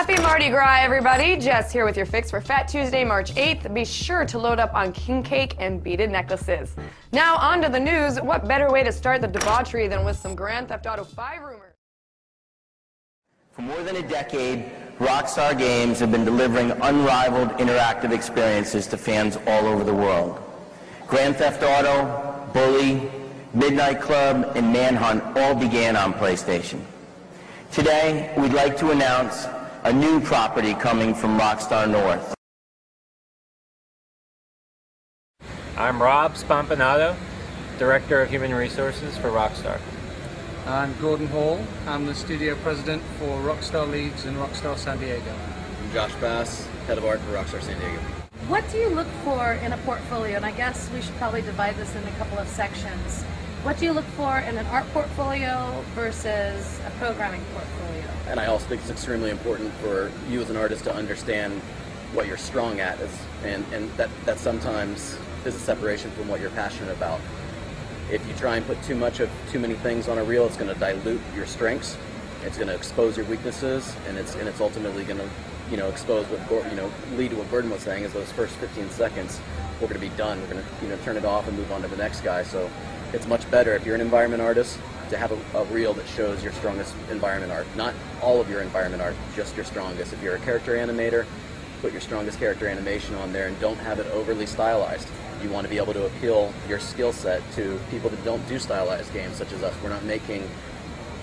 Happy Mardi Gras, everybody. Jess here with your fix for Fat Tuesday, March 8th. Be sure to load up on king cake and beaded necklaces. Now, on to the news. What better way to start the debauchery than with some Grand Theft Auto 5 rumors? For more than a decade, Rockstar Games have been delivering unrivaled interactive experiences to fans all over the world. Grand Theft Auto, Bully, Midnight Club, and Manhunt all began on PlayStation. Today, we'd like to announce a new property coming from Rockstar North. I'm Rob Spampanato, Director of Human Resources for Rockstar. I'm Gordon Hall. I'm the studio president for Rockstar Leeds and Rockstar San Diego. I'm Josh Bass, head of art for Rockstar San Diego. What do you look for in a portfolio? And I guess we should probably divide this into a couple of sections. What do you look for in an art portfolio versus a programming portfolio? And I also think it's extremely important for you as an artist to understand what you're strong at, and that sometimes is a separation from what you're passionate about. If you try and put too many things on a reel, it's going to dilute your strengths. It's going to expose your weaknesses, and it's ultimately going to expose what lead to what Gordon was saying is those first 15 seconds we're going to be done. We're going to turn it off and move on to the next guy. So it's much better if you're an environment artist to have a reel that shows your strongest environment art. Not all of your environment art, just your strongest. If you're a character animator, put your strongest character animation on there and don't have it overly stylized. You want to be able to appeal your skill set to people that don't do stylized games such as us. We're not making,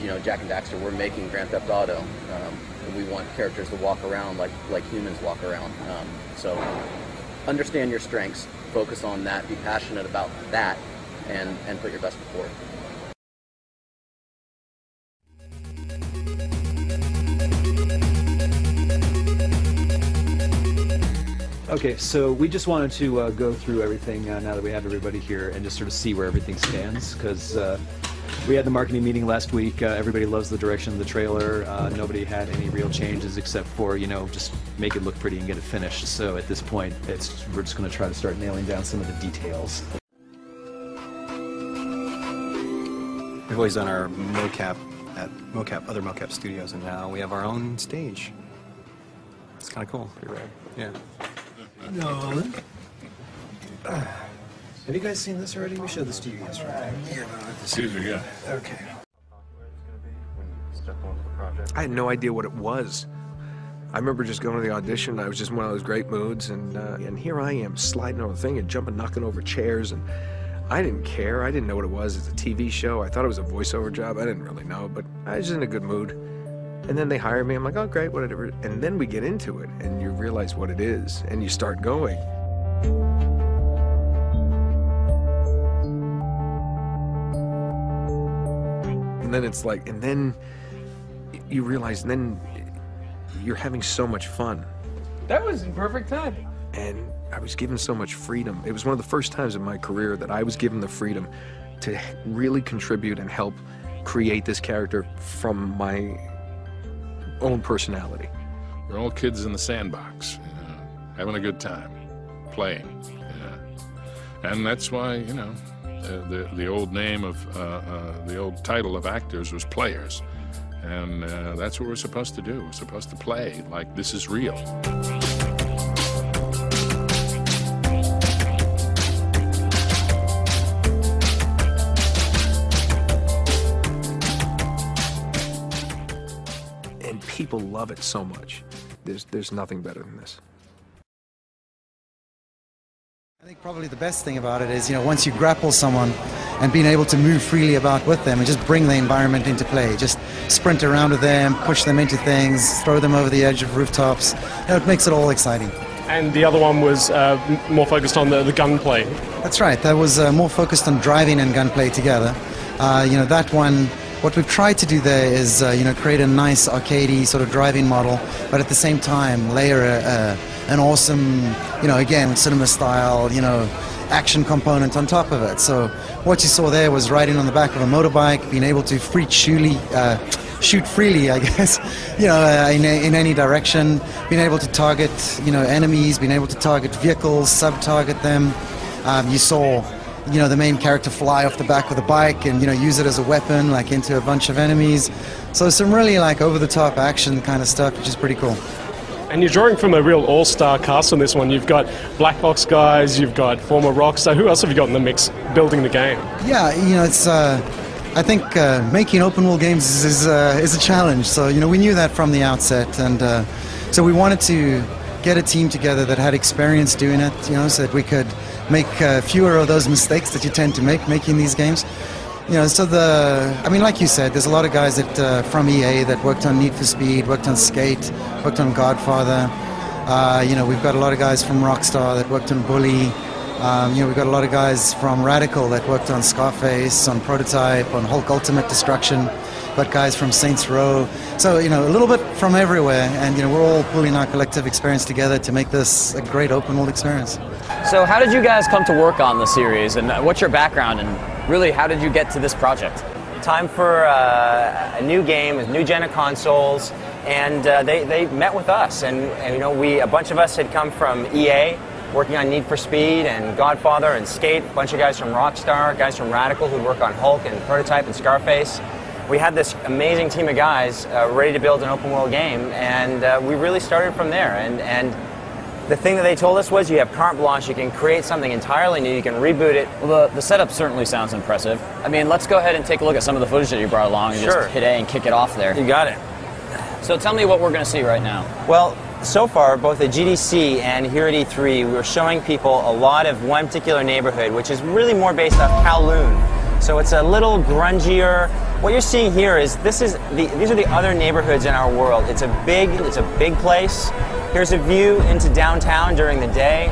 Jak and Daxter, we're making Grand Theft Auto. And we want characters to walk around like humans walk around. So understand your strengths, focus on that, be passionate about that, and put your best foot forward. Okay, so we just wanted to go through everything now that we have everybody here and just sort of see where everything stands, because we had the marketing meeting last week. Everybody loves the direction of the trailer. Nobody had any real changes except for, just make it look pretty and get it finished. So at this point, we're just going to try to start nailing down some of the details. We've always done our mocap at other mocap studios, and now we have our own stage. It's kind of cool. Pretty rad. Yeah. No. Have you guys seen this already? We showed this to you yesterday. Yeah, yeah. Okay. I had no idea what it was. I remember just going to the audition. I was just in one of those great moods, and here I am sliding over the thing and jumping, knocking over chairs, and I didn't care. I didn't know what it was. It's a TV show. I thought it was a voiceover job. I didn't really know, but I was in a good mood. And then they hired me. I'm like, oh, great, whatever. And then we get into it, and you realize what it is, and you start going. And then it's like, and then you realize, and then you're having so much fun. That was in perfect time. And I was given so much freedom. It was one of the first times in my career that I was given the freedom to really contribute and help create this character from my own personality. We're all kids in the sandbox, having a good time, playing. And that's why, the old name of, the old title of actors was players. And that's what we're supposed to do. We're supposed to play like this is real. And people love it so much. There's nothing better than this. I think probably the best thing about it is, once you grapple someone and being able to move freely about with them and just bring the environment into play, just sprint around with them, push them into things, throw them over the edge of rooftops, it makes it all exciting. And the other one was more focused on the gunplay. That's right, that was more focused on driving and gunplay together. That one, what we've tried to do there is, create a nice arcadey sort of driving model, but at the same time layer an awesome, again, cinema style, action component on top of it. So what you saw there was riding on the back of a motorbike, being able to shoot freely, I guess, in any direction, being able to target, enemies, being able to target vehicles, sub-target them. You saw you know, the main character fly off the back of the bike and, you know, use it as a weapon, like into a bunch of enemies. So some really like over-the-top action kind of stuff, which is pretty cool. And you're drawing from a real all-star cast on this one. You've got Black Box guys, you've got former Rockstar. Who else have you got in the mix building the game? Yeah, you know, it's I think making open world games is a challenge. So, you know, we knew that from the outset, and so we wanted to get a team together that had experience doing it, you know, so that we could make fewer of those mistakes that you tend to make making these games. You know, so I mean, like you said, there's a lot of guys that from EA that worked on Need for Speed, worked on Skate, worked on Godfather. You know, we've got a lot of guys from Rockstar that worked on Bully. You know, we've got a lot of guys from Radical that worked on Scarface, on Prototype, on Hulk Ultimate Destruction. Got guys from Saints Row. So, you know, a little bit from everywhere, and, you know, we're all pulling our collective experience together to make this a great open world experience. So how did you guys come to work on the series, and what's your background, and really how did you get to this project? Time for a new game with new gen of consoles, and they met with us, and you know, a bunch of us had come from EA, working on Need for Speed and Godfather and Skate, a bunch of guys from Rockstar, guys from Radical who work on Hulk and Prototype and Scarface. We had this amazing team of guys ready to build an open world game, and we really started from there. And the thing that they told us was you have carte blanche, you can create something entirely new, you can reboot it. Well, the setup certainly sounds impressive. I mean, let's go ahead and take a look at some of the footage that you brought along and just hit A and kick it off there. You got it. So tell me what we're going to see right now. Well, so far, both at GDC and here at E3, we're showing people a lot of one particular neighborhood, which is really more based off Kowloon. So it's a little grungier. What you're seeing here is these are the other neighborhoods in our world. It's a big place. Here's a view into downtown during the day.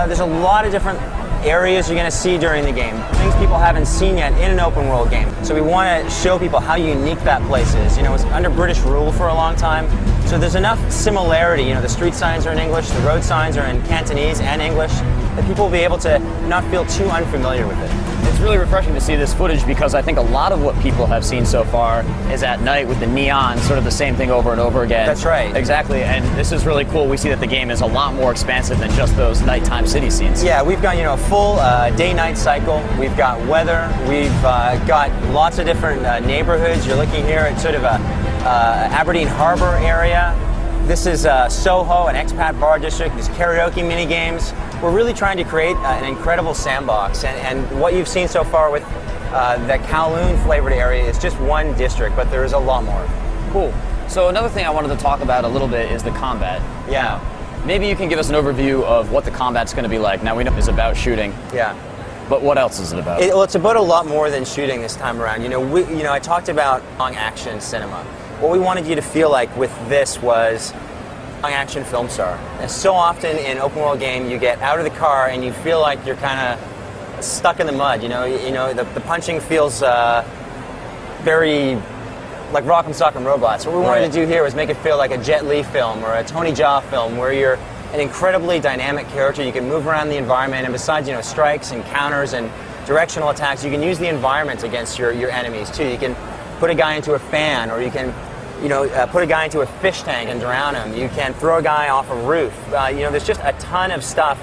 There's a lot of different areas you're going to see during the game, things people haven't seen yet in an open world game. So we want to show people how unique that place is. You know, it's under British rule for a long time, so there's enough similarity. You know, the street signs are in English, the road signs are in Cantonese and English, that people will be able to not feel too unfamiliar with it. It's really refreshing to see this footage because I think a lot of what people have seen so far is at night with the neon, sort of the same thing over and over again. That's right. Exactly, and this is really cool. We see that the game is a lot more expansive than just those nighttime city scenes. Yeah, we've got, you know, a full day-night cycle. We've got weather. We've got lots of different neighborhoods. You're looking here at sort of a Aberdeen Harbor area. This is Soho, an expat bar district. There's karaoke mini games. We're really trying to create an incredible sandbox, and what you've seen so far with the Kowloon flavored area is just one district, but there is a lot more. Cool. So another thing I wanted to talk about a little bit is the combat. Yeah. Maybe you can give us an overview of what the combat's going to be like. Now we know it's about shooting. Yeah. But what else is it about? Well, it's about a lot more than shooting this time around. You know, I talked about long action cinema. What we wanted you to feel like with this was long action film star. And so often in open world game, you get out of the car and you feel like you're kind of stuck in the mud. You know, the punching feels very like Rock'em Sock'em Robots. What we wanted to do here was make it feel like a Jet Li film or a Tony Jaa film, where you're an incredibly dynamic character. You can move around the environment, and besides, you know, strikes and counters and directional attacks, you can use the environment against your enemies too. You can put a guy into a fan, or you can, you know, put a guy into a fish tank and drown him. You can throw a guy off a roof. You know, there's just a ton of stuff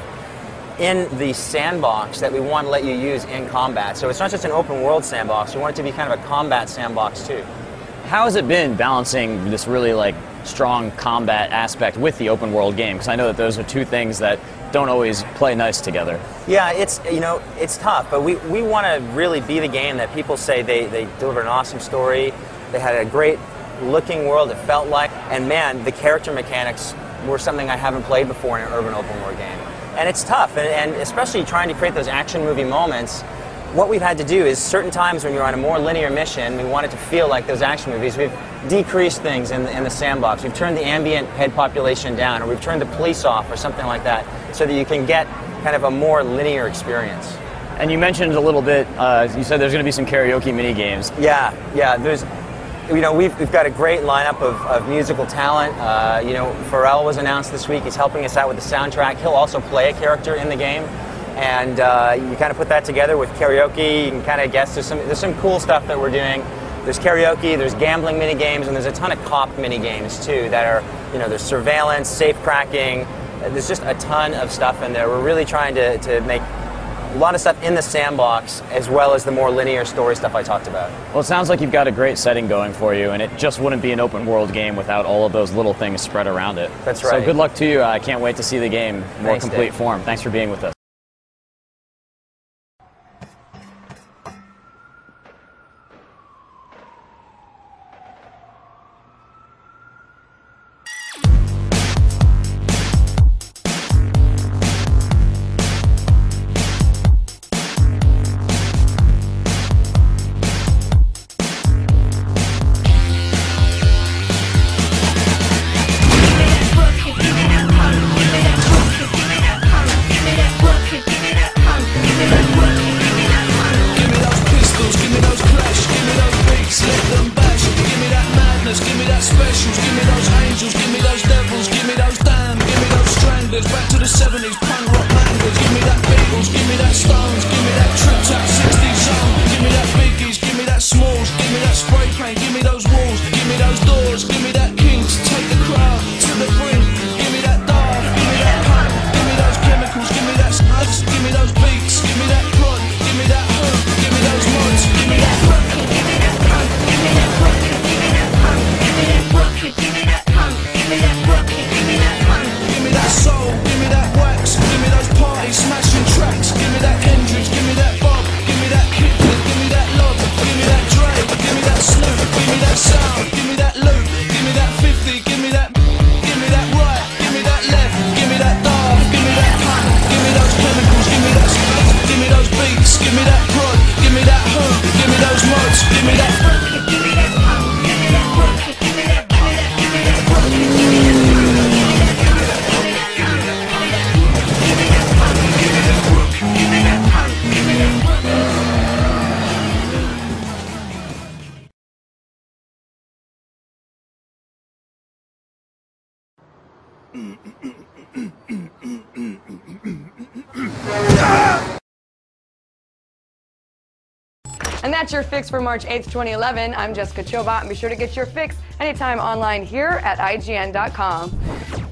in the sandbox that we want to let you use in combat. So it's not just an open world sandbox. We want it to be kind of a combat sandbox too. How has it been balancing this really like strong combat aspect with the open world game? Because I know that those are two things that don't always play nice together. Yeah, it's, you know, it's tough, but we want to really be the game that people say they delivered an awesome story, they had a great looking world, it felt like, and man, the character mechanics were something I haven't played before in an urban open world game. And it's tough, and especially trying to create those action movie moments. What we've had to do is certain times when you're on a more linear mission, we want it to feel like those action movies. We've decreased things in the sandbox. We've turned the ambient head population down, or we've turned the police off, or something like that, so that you can get kind of a more linear experience. And you mentioned a little bit, you said there's going to be some karaoke mini games. Yeah, there's, you know, we've got a great lineup of musical talent. You know, Pharrell was announced this week. He's helping us out with the soundtrack. He'll also play a character in the game. And you kind of put that together with karaoke. You can kind of guess there's some cool stuff that we're doing. There's karaoke, there's gambling mini games, and there's a ton of cop mini games too that are, you know, there's surveillance, safe cracking. There's just a ton of stuff in there. We're really trying to make A lot of stuff in the sandbox, as well as the more linear story stuff I talked about. Well, it sounds like you've got a great setting going for you, and it just wouldn't be an open world game without all of those little things spread around it. That's right. So good luck to you. I can't wait to see the game in more Thanks, complete Dave. form. Thanks for being with us. Back to the 70s, punk rock mangas. Give me that Beatles, give me that Stones, give me that Trip Tap 60s zone. Give me that Biggies, give me that Smalls, give me that spray paint, give me those walls, give me those doors, give me that Kings. Take the crowd to the brink. Give me that dive, give me that punk, give me those chemicals, give me that slugs, give me those beats, give me that prod, give me that hook, give me those mods, give me that hook, give me that punk, give me that hook, give me that punk, give me that rock, give me that punk, give me that rock, give me that punk, give me that soul, give me that wax, give me those party smashing tracks, give me that Hendrix, give me that Bob, give me that Kipling, give me that Lob, give me that Dre, give me that Snoop, give me that sound, give me that loop, give me that 50, give me that right, give me that left, give me that dive, give me that punk, give me those chemicals, give me that stuff, give me those beats, give me that prod, give me that hook, give me those mods, give me that give me that punk, give me that rock, give me that rock, give me that And that's your fix for March 8th, 2011. I'm Jessica Chobot, and be sure to get your fix anytime online here at IGN.com.